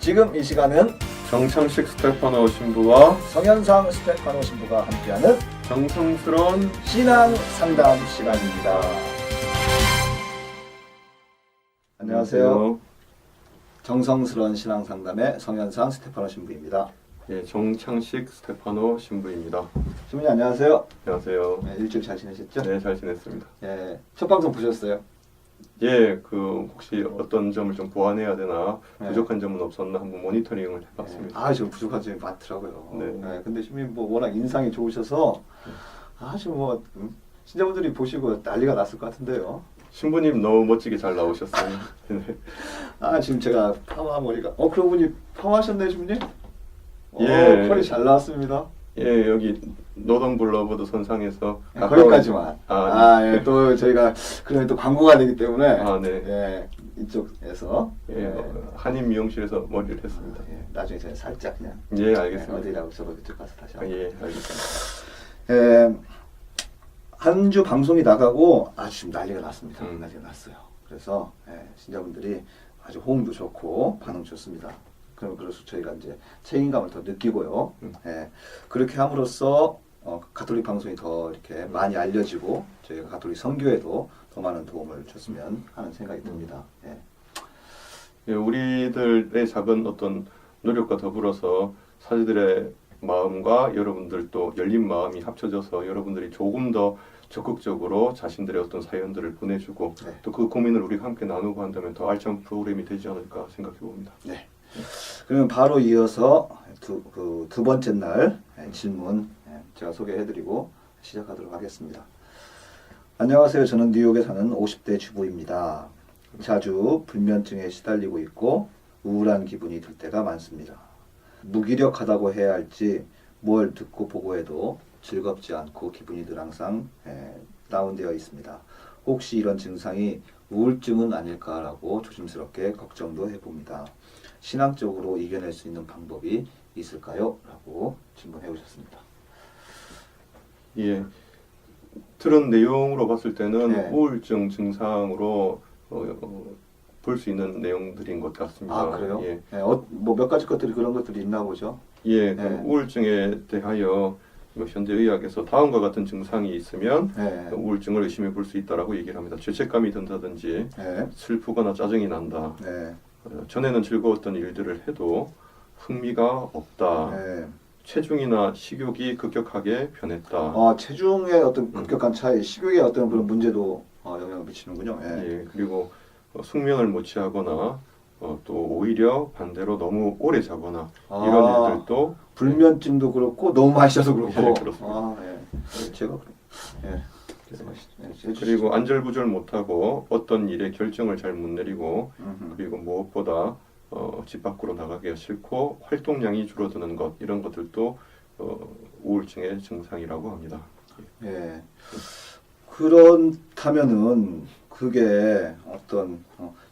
지금 이 시간은 정창식 스테파노 신부와 성현상 스테파노 신부가 함께하는 정성스러운 신앙 상담 시간입니다. 안녕하세요. 정성스러운 신앙 상담의 성현상 스테파노 신부입니다. 예, 정창식 스테파노 신부입니다. 신부님 안녕하세요. 안녕하세요. 네, 일주일 잘 지내셨죠? 네, 잘 지냈습니다. 예, 첫 방송 보셨어요? 예, 혹시 어떤 점을 좀 보완해야 되나, 네. 부족한 점은 없었나 한번 모니터링을 해봤습니다. 아, 저 부족한 점이 많더라고요. 네. 근데 신부님 뭐 워낙 인상이 좋으셔서 지금 뭐 신자분들이 보시고 난리가 났을 것 같은데요. 신부님 너무 멋지게 잘 나오셨어요. 네. 지금 제가 파마 머리가 그러고 보니 파마하셨네 신부님? 예. 컬이 잘 나왔습니다. 예, 여기 노동블러버드 선상에서 거기까지만. 네. 예, 또 저희가 그러면 또 광고가 되기 때문에 네. 예, 이쪽에서 한인 미용실에서 머리를 했습니다. 나중에 제가 살짝 그냥 예, 알겠습니다. 어디라고 저거 그쪽 가서 다시 한번. 예, 알겠습니다. 한 주 방송이 나가고 지금 난리가 났습니다. 난리가 났어요. 그래서 신자분들이 아주 호응도 좋고 반응 좋습니다. 그래서 저희가 이제 책임감을 더 느끼고요. 그렇게 함으로써 가톨릭 방송이 더 이렇게 많이 알려지고 저희가 가톨릭 선교에도 더 많은 도움을 줬으면 하는 생각이 듭니다. 예, 우리들의 작은 어떤 노력과 더불어서 사제들의 마음과 여러분들 또 열린 마음이 합쳐져서 여러분들이 조금 더 적극적으로 자신들의 어떤 사연들을 보내주고 또 그 고민을 우리가 함께 나누고 한다면 더 알찬 프로그램이 되지 않을까 생각해 봅니다. 네. 그러면 바로 이어서 두 번째 날 질문 제가 소개해드리고 시작하도록 하겠습니다. 안녕하세요. 저는 뉴욕에 사는 50대 주부입니다. 자주 불면증에 시달리고 있고 우울한 기분이 들 때가 많습니다. 무기력하다고 해야 할지 뭘 듣고 보고 해도 즐겁지 않고 기분이 늘 항상 다운되어 있습니다. 혹시 이런 증상이 우울증은 아닐까라고 조심스럽게 걱정도 해봅니다. 신앙적으로 이겨낼 수 있는 방법이 있을까요? 라고 질문해 오셨습니다. 예, 들은 내용으로 봤을 때는 네. 우울증 증상으로 볼 수 있는 내용들인 것 같습니다. 그래요? 예, 뭐 몇 가지 것들이 그런 것들이 있나 보죠? 예, 네. 우울증에 대하여 현대 의학에서 다음과 같은 증상이 있으면 우울증을 의심해 볼 수 있다라고 얘기를 합니다. 죄책감이 든다든지 슬프거나 짜증이 난다. 전에는 즐거웠던 일들을 해도 흥미가 없다. 체중이나 식욕이 급격하게 변했다. 체중의 어떤 급격한 차이, 식욕의 어떤 그런 문제도 영향을 미치는군요. 예, 그리고 숙면을 못 취하거나 또 오히려 반대로 너무 오래 자거나 이런 일들도 불면증도 그렇고 너무 마셔서 그렇고. 예, 그렇습니다. 제가 그리고 안절부절 못하고 어떤 일에 결정을 잘 못 내리고 그리고 무엇보다 집 밖으로 나가기가 싫고 활동량이 줄어드는 것 이런 것들도 우울증의 증상이라고 합니다. 예. 그렇다면은 그게 어떤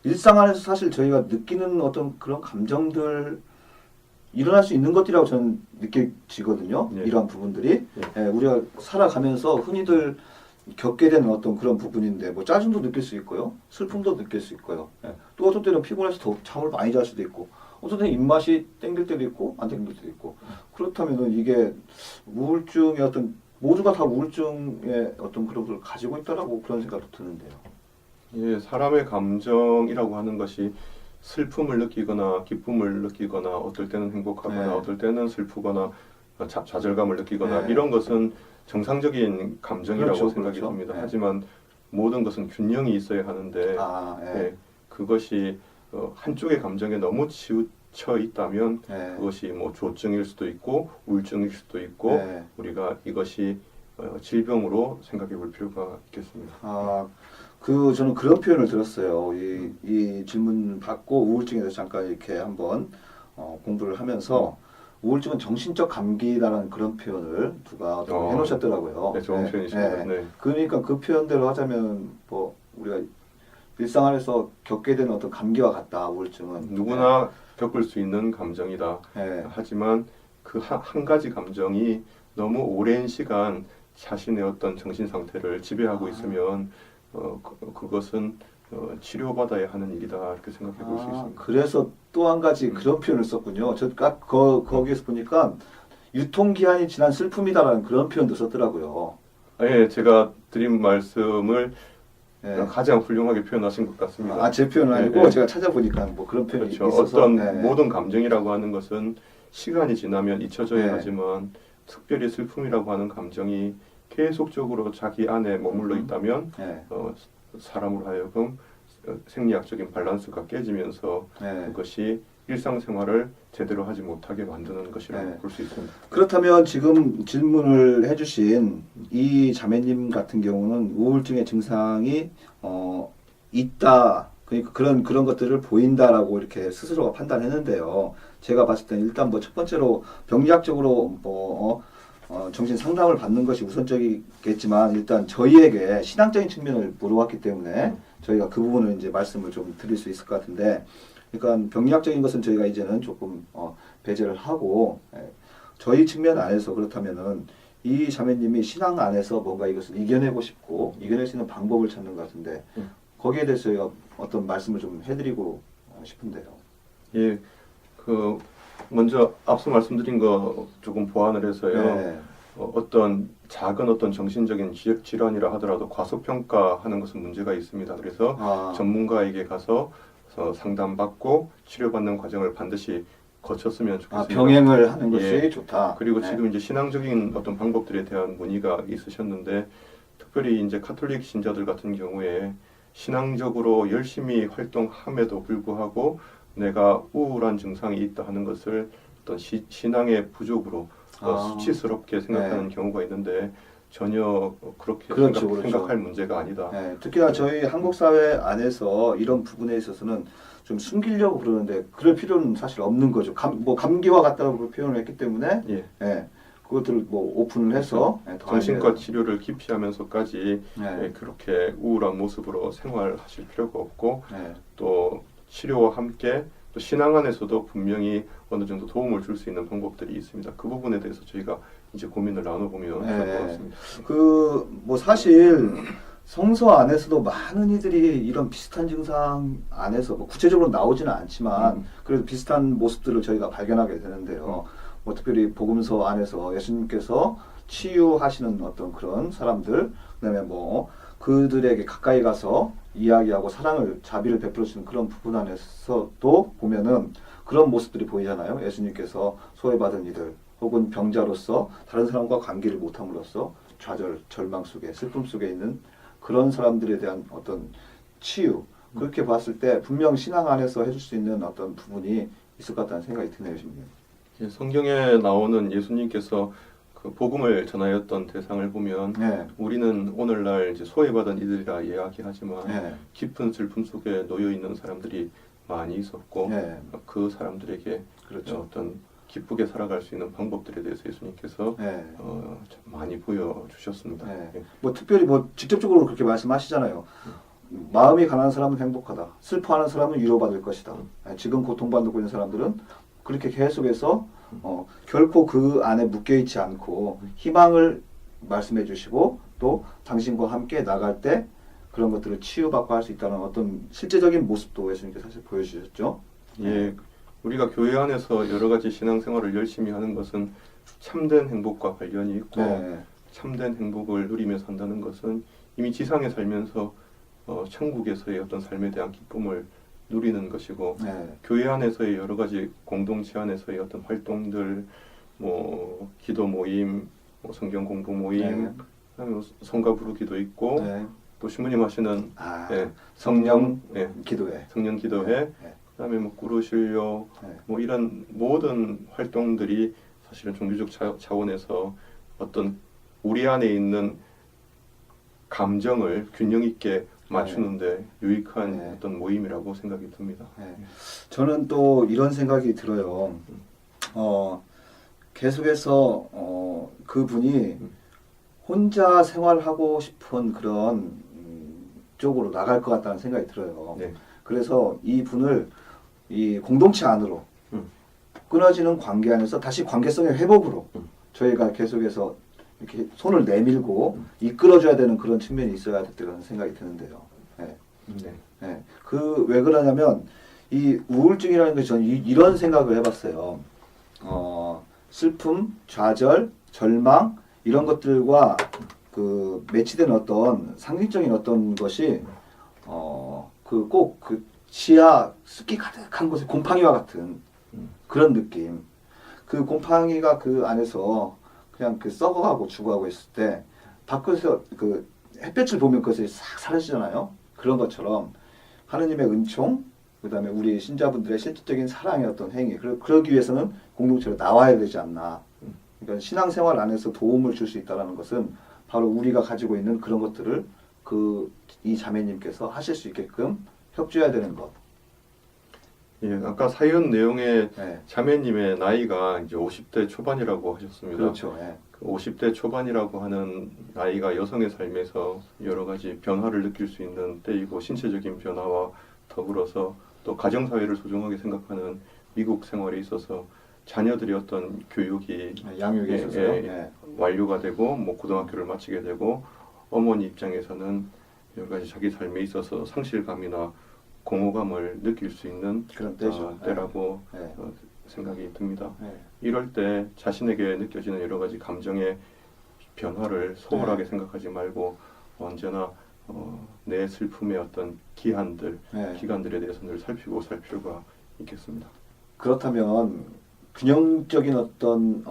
일상 안에서 사실 저희가 느끼는 어떤 그런 감정들 일어날 수 있는 것들이라고 저는 느껴지거든요. 이러한 부분들이 우리가 살아가면서 흔히들 겪게 되는 어떤 그런 부분인데 뭐 짜증도 느낄 수 있고요, 슬픔도 느낄 수 있고요. 또 어떤 때는 피곤해서 더 잠을 많이 잘 수도 있고, 어떤 때는 입맛이 땡길 때도 있고 안 땡길 때도 있고. 그렇다면은 이게 우울증의 어떤 모두가 다 우울증의 어떤 그런 걸 가지고 있다라고 그런 생각도 드는데요. 예, 사람의 감정이라고 하는 것이 슬픔을 느끼거나 기쁨을 느끼거나 어떨 때는 행복하거나 어떨 때는 슬프거나 좌절감을 느끼거나 이런 것은 정상적인 감정이라고 생각이 듭니다. 하지만 모든 것은 균형이 있어야 하는데 그것이 한쪽의 감정에 너무 치우쳐 있다면 그것이 뭐 조증일 수도 있고 우울증일 수도 있고 우리가 이것이 질병으로 생각해 볼 필요가 있겠습니다. 저는 그런 표현을 들었어요. 이 질문 받고 우울증에 대해서 잠깐 이렇게 한번 공부를 하면서 우울증은 정신적 감기다라는 그런 표현을 누가 해놓으셨더라고요. 네, 좋은 표현이십니다. 그러니까 그 표현대로 하자면 뭐 우리가 일상 안에서 겪게 되는 어떤 감기와 같다. 우울증은 누구나 겪을 수 있는 감정이다. 하지만 그 한 가지 감정이 너무 오랜 시간 자신의 어떤 정신 상태를 지배하고 있으면 그것은 치료받아야 하는 일이다 이렇게 생각해 볼 수 있습니다. 그래서 또 한 가지 그런 표현을 썼군요. 저 거기에서 보니까 유통기한이 지난 슬픔이다라는 그런 표현도 썼더라고요. 예, 제가 드린 말씀을 예. 가장 훌륭하게 표현하신 것 같습니다. 제 표현은 아니고 네. 제가 찾아보니까 뭐 그런 표현이 그렇죠. 있어서 어떤 네. 모든 감정이라고 하는 것은 시간이 지나면 잊혀져야 네. 하지만 특별히 슬픔이라고 하는 감정이 계속적으로 자기 안에 머물러 있다면 네. 사람으로 하여금 생리학적인 밸런스가 깨지면서 네. 그것이 일상생활을 제대로 하지 못하게 만드는 것이라고 네. 볼 수 있습니다. 그렇다면 지금 질문을 해주신 이 자매님 같은 경우는 우울증의 증상이 있다. 그러니까 그런 것들을 보인다라고 이렇게 스스로가 판단했는데요. 제가 봤을 때는 일단 뭐 첫 번째로 병리학적으로 정신 상담을 받는 것이 우선적이겠지만 일단 저희에게 신앙적인 측면을 물어봤기 때문에 저희가 그 부분을 이제 말씀을 좀 드릴 수 있을 것 같은데, 그러니까 병리학적인 것은 저희가 이제는 조금 배제를 하고 저희 측면 안에서 그렇다면은 이 자매님이 신앙 안에서 뭔가 이것을 이겨내고 싶고 이겨낼 수 있는 방법을 찾는 것 같은데 거기에 대해서 저희가 어떤 말씀을 좀 해드리고 싶은데요. 예, 먼저 앞서 말씀드린 거 조금 보완을 해서요. 네. 어떤 작은 어떤 정신적인 질환이라 하더라도 과소평가하는 것은 문제가 있습니다. 그래서 전문가에게 가서 상담받고 치료받는 과정을 반드시 거쳤으면 좋겠습니다. 병행을 하는 것이 예. 좋다. 그리고 네. 지금 이제 신앙적인 어떤 방법들에 대한 문의가 있으셨는데, 특별히 이제 카톨릭 신자들 같은 경우에 신앙적으로 열심히 활동함에도 불구하고 내가 우울한 증상이 있다 하는 것을 어떤 신앙의 부족으로 수치스럽게 생각하는 네. 경우가 있는데 전혀 그렇게 그렇죠. 생각할 문제가 아니다. 네. 특히나 저희 한국 사회 안에서 이런 부분에 있어서는 좀 숨기려고 그러는데 그럴 필요는 사실 없는 거죠. 감기와 같다고 표현을 했기 때문에 예. 예. 그것들을 뭐 오픈을 해서 정신과 치료를 기피하면서까지 네. 그렇게 우울한 모습으로 생활하실 필요가 없고 네. 또 치료와 함께 또 신앙 안에서도 분명히 어느 정도 도움을 줄 수 있는 방법들이 있습니다. 그 부분에 대해서 저희가 이제 고민을 나눠보면 좋을 것 같습니다. 뭐 사실 성서 안에서도 많은 이들이 이런 비슷한 증상 안에서 뭐 구체적으로 나오지는 않지만 그래도 비슷한 모습들을 저희가 발견하게 되는데요. 뭐 특별히 복음서 안에서 예수님께서 치유하시는 어떤 그런 사람들, 그다음에 뭐 그들에게 가까이 가서 이야기하고 사랑을 자비를 베풀어주는 그런 부분 안에서도 보면은 그런 모습들이 보이잖아요. 예수님께서 소외받은 이들 혹은 병자로서 다른 사람과 관계를 못함으로써 좌절, 절망 속에 슬픔 속에 있는 그런 사람들에 대한 어떤 치유, 그렇게 봤을 때 분명 신앙 안에서 해줄 수 있는 어떤 부분이 있을 것 같다는 생각이 드네요, 지금. 예, 성경에 나오는 예수님께서 그 복음을 전하였던 대상을 보면 네. 우리는 오늘날 이제 소외받은 이들이라 이야기하지만 네. 깊은 슬픔 속에 놓여 있는 사람들이 많이 있었고 네. 그 사람들에게 그렇죠. 어떤 기쁘게 살아갈 수 있는 방법들에 대해서 예수님께서 네. 참 많이 보여주셨습니다. 네. 예. 뭐 특별히 뭐 직접적으로 그렇게 말씀하시잖아요. 마음이 가난한 사람은 행복하다. 슬퍼하는 사람은 위로받을 것이다. 지금 고통받고 있는 사람들은 그렇게 계속해서 결코 그 안에 묶여있지 않고 희망을 말씀해 주시고 또 당신과 함께 나갈 때 그런 것들을 치유받고 할 수 있다는 어떤 실제적인 모습도 예수님께서 사실 보여주셨죠. 예, 우리가 교회 안에서 여러 가지 신앙생활을 열심히 하는 것은 참된 행복과 관련이 있고 네. 참된 행복을 누리며 산다는 것은 이미 지상에 살면서 천국에서의 어떤 삶에 대한 기쁨을 누리는 것이고 네. 교회 안에서의 여러 가지 공동체 안에서의 어떤 활동들, 뭐 기도 모임, 뭐 성경 공부 모임, 네. 그다음에 성가 부르기도 있고 네. 또 신부님 하시는 아, 성령 기도회. 성령 기도회, 네. 그다음에 뭐 꾸루실료, 네. 뭐 이런 모든 활동들이 사실은 종교적 차원에서 어떤 우리 안에 있는 감정을 균형 있게 맞추는데 유익한 네. 어떤 모임이라고 생각이 듭니다. 네. 저는 또 이런 생각이 들어요. 계속해서 그분이 혼자 생활하고 싶은 그런 쪽으로 나갈 것 같다는 생각이 들어요. 네. 그래서 이 분을 이 공동체 안으로 끊어지는 관계 안에서 다시 관계성의 회복으로 저희가 계속해서 이렇게 손을 내밀고 이끌어줘야 되는 그런 측면이 있어야 될 거라는 생각이 드는데요. 네. 네. 예. 그 왜 그러냐면 이 우울증이라는 게 저는 이런 생각을 해봤어요. 슬픔, 좌절, 절망 이런 것들과 그 매치된 어떤 상징적인 어떤 것이 그 꼭 그 지하 습기 가득한 곳에 곰팡이와 같은 그런 느낌. 그 곰팡이가 그 안에서 그냥 그 썩어가고 죽어가고 있을 때 밖에서 그 햇볕을 보면 그것이 싹 사라지잖아요. 그런 것처럼 하느님의 은총, 그다음에 우리 신자분들의 실질적인 사랑의 어떤 행위, 그러기 위해서는 공동체로 나와야 되지 않나. 그러니까 신앙생활 안에서 도움을 줄 수 있다는 것은 바로 우리가 가지고 있는 그런 것들을 이 자매님께서 하실 수 있게끔 협조해야 되는 것. 예, 아까 사연 내용에 네. 자매님의 나이가 이제 50대 초반이라고 하셨습니다. 그렇죠. 예. 그 50대 초반이라고 하는 나이가 여성의 삶에서 여러 가지 변화를 느낄 수 있는 때이고 신체적인 변화와 더불어서 또 가정사회를 소중하게 생각하는 미국 생활에 있어서 자녀들이 어떤 교육이 양육에 예, 있어서요. 예, 예. 완료가 되고 뭐 고등학교를 마치게 되고 어머니 입장에서는 여러 가지 자기 삶에 있어서 상실감이나 공허감을 느낄 수 있는 그런 때죠. 때라고 예. 예. 생각이 듭니다. 예. 이럴 때 자신에게 느껴지는 여러 가지 감정의 변화를 소홀하게 네. 생각하지 말고 언제나 내 슬픔의 어떤 기간들에 대해서 늘 살피고 살 필요가 있겠습니다. 그렇다면 균형적인 어떤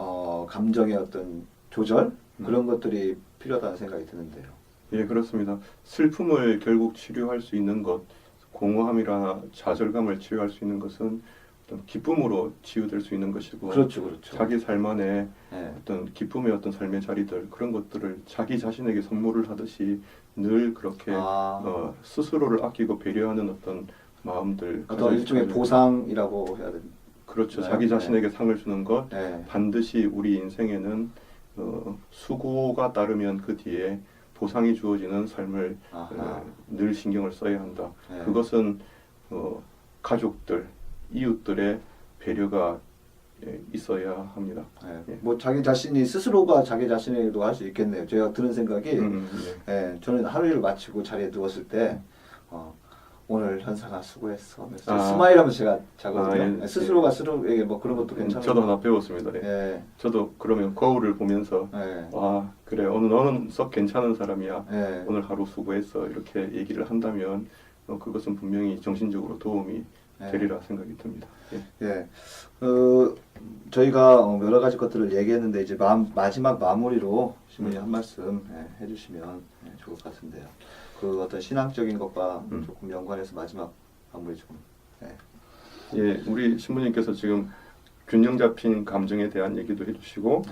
감정의 어떤 조절 그런 것들이 필요하다는 생각이 드는데요. 예, 그렇습니다. 슬픔을 결국 치료할 수 있는 것, 공허함이나 좌절감을 치유할 수 있는 것은 어떤 기쁨으로 치유될 수 있는 것이고, 그렇죠, 그렇죠. 자기 삶 안에 예. 어떤 기쁨의 어떤 삶의 자리들 그런 것들을 자기 자신에게 선물을 하듯이 늘 그렇게 스스로를 아끼고 배려하는 어떤 마음들, 어떤 일종의 보상이라고 해야 되나? 그렇죠. 네, 자기 네. 자신에게 상을 주는 것 네. 반드시 우리 인생에는 수고가 따르면 그 뒤에 보상이 주어지는 삶을 늘 신경을 써야 한다. 네. 그것은 가족들, 이웃들의 배려가 있어야 합니다. 네. 예. 뭐 자기 자신이 스스로가 자기 자신에게도 할 수 있겠네요. 제가 드는 생각이 예, 저는 하루 일을 마치고 자리에 누웠을 때 오늘 현상아 수고했어. 하면서 스마일하면서 제가 자거든요. 예. 스스로가 스스로에게 뭐 그런 것도 괜찮아요. 저도 하나 배웠습니다. 네. 예. 저도 그러면 거울을 보면서 예. 그래 오늘 너는 썩 괜찮은 사람이야. 예. 오늘 하루 수고했어. 이렇게 얘기를 한다면 그것은 분명히 정신적으로 도움이 되리라 생각이 듭니다. 예. 예. 저희가 여러 가지 것들을 얘기했는데 이제 마지막 마무리로 신부님 한 말씀 해주시면 좋을 것 같은데요. 그 어떤 신앙적인 것과 조금 연관해서 마지막 마무리 좀. 예, 우리 신부님께서 지금 균형 잡힌 감정에 대한 얘기도 해주시고,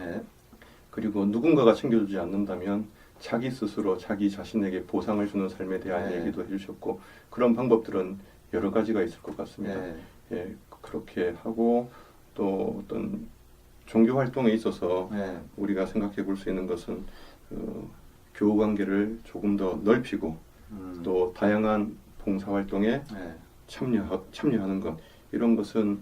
그리고 누군가가 챙겨주지 않는다면 자기 스스로 자기 자신에게 보상을 주는 삶에 대한 얘기도 해주셨고, 그런 방법들은 여러 가지가 있을 것 같습니다. 예, 그렇게 하고 또 어떤 종교 활동에 있어서 우리가 생각해 볼 수 있는 것은 교우 관계를 조금 더 넓히고 또 다양한 봉사 활동에 참여하는 것 이런 것은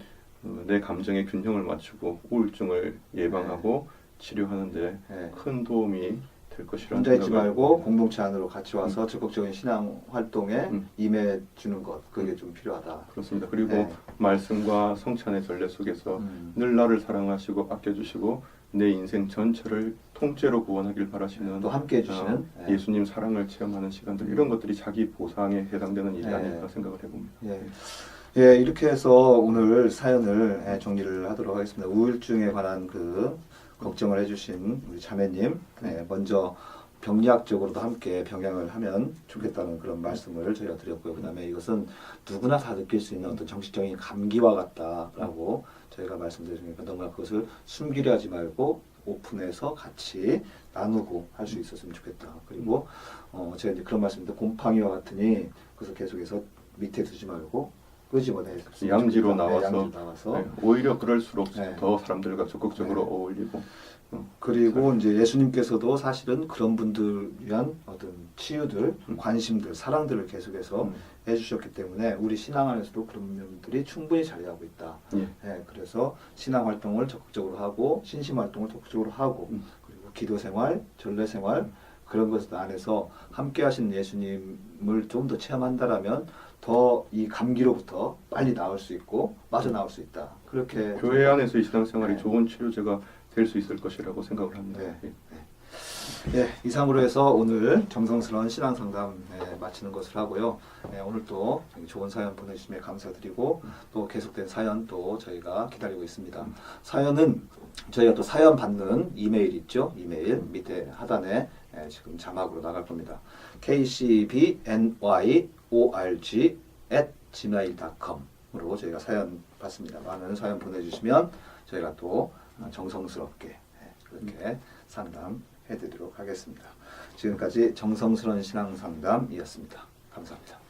내 감정의 균형을 맞추고 우울증을 예방하고 치료하는데 큰 도움이 될 것이라는 혼자 있지 생각을 말고 공동체 안으로 같이 와서 적극적인 신앙 활동에 임해 주는 것 그게 좀 필요하다. 그렇습니다. 그리고 말씀과 성찬의 전례 속에서 늘 나를 사랑하시고 아껴주시고 내 인생 전체를 통째로 구원하길 바라시는 또 함께 해주시는 예수님 사랑을 체험하는 시간들 이런 것들이 자기 보상에 해당되는 일이 아닐까 생각을 해봅니다. 예, 이렇게 해서 오늘 사연을 정리를 하도록 하겠습니다. 우울증에 관한 그 걱정을 해주신 우리 자매님, 먼저 병리학적으로도 함께 병행을 하면 좋겠다는 그런 말씀을 저희가 드렸고요. 그 다음에 이것은 누구나 다 느낄 수 있는 어떤 정신적인 감기와 같다라고 저희가 말씀드렸으니까 너무나 그것을 숨기려 하지 말고 오픈해서 같이 나누고 할 수 있었으면 좋겠다. 그리고 제가 이제 그런 말씀인데 곰팡이와 같으니 그래서 계속해서 밑에 두지 말고 끄집어내 양지로 나와서 오히려 그럴수록 네. 더 사람들과 적극적으로 어울리고 그리고 이제 예수님께서도 사실은 그런 분들 위한 어떤 치유들, 관심들, 사랑들을 계속해서 해주셨기 때문에 우리 신앙 안에서도 그런 분들이 충분히 자리하고 있다. 그래서 신앙 활동을 적극적으로 하고 신심 활동을 적극적으로 하고 그리고 기도 생활, 전례 생활 그런 것 안에서 함께 하신 예수님을 좀 더 체험한다라면 더 이 감기로부터 빨리 나올 수 있고 빠져나올 수 있다. 그렇게 교회 안에서의 신앙생활이 네. 좋은 치료제가 될 수 있을 것이라고 생각을 합니다. 네. 예. 네, 이상으로 해서 오늘 정성스러운 신앙 상담 마치는 것을 하고요. 오늘 또 좋은 사연 보내주심에 감사드리고 또 계속된 사연 또 저희가 기다리고 있습니다. 사연은 저희가 또 사연 받는 이메일 있죠? 이메일 밑에 하단에 지금 자막으로 나갈 겁니다. kcbnyorg@gmail.com으로 저희가 사연 받습니다. 많은 사연 보내주시면 저희가 또 정성스럽게 그렇게 상담해드리도록 하겠습니다. 지금까지 정성스러운 신앙 상담이었습니다. 감사합니다.